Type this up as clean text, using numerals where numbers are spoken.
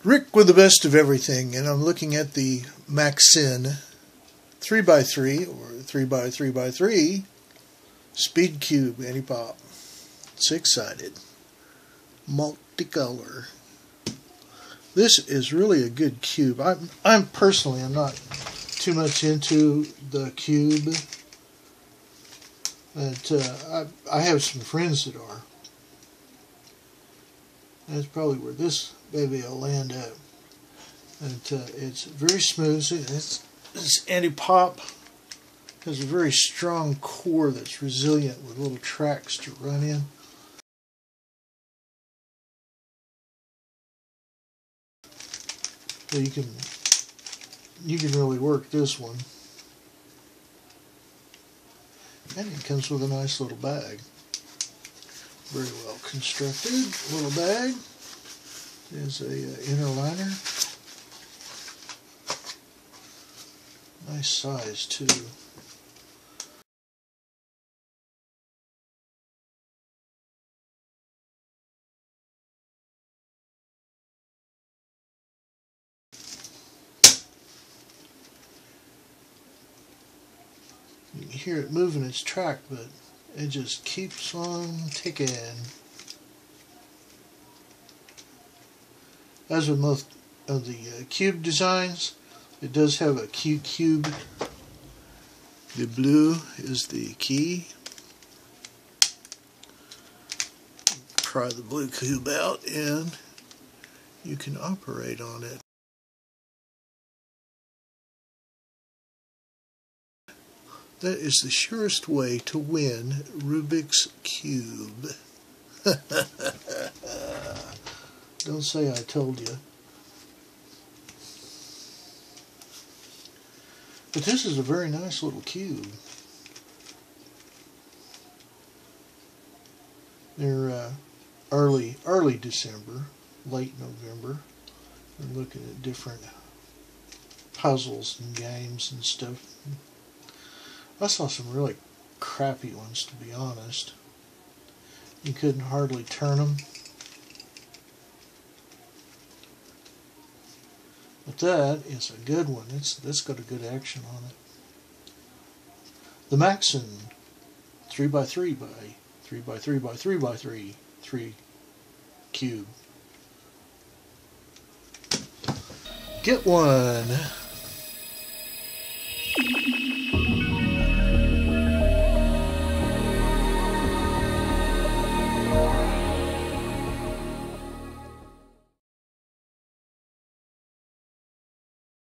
Rick with the best of everything, and I'm looking at the Maxin 3x3 or 3x3x3 speed cube anti-pop, 6-sided, multicolor. This is really a good cube. I'm personally not too much into the cube, but I have some friends that are. That's probably where this baby will land up. And it's very smooth. It's anti-pop. Has a very strong core that's resilient with little tracks to run in. So you can really work this one. And it comes with a nice little bag. Very well constructed little bag. There's a inner liner. Nice size too. You can hear it moving its track, but it just keeps on ticking. As with most of the cube designs, it does have a Q cube. The blue is the key. Pry the blue cube out and you can operate on it. That is the surest way to win Rubik's Cube. Don't say I told you. But this is a very nice little cube. They're early December, late November. We're looking at different puzzles and games and stuff. I saw some really crappy ones, to be honest. You couldn't hardly turn them. But that is a good one. That's got a good action on it. The Maxin 3x3x3x3x3 3 cube. Get one.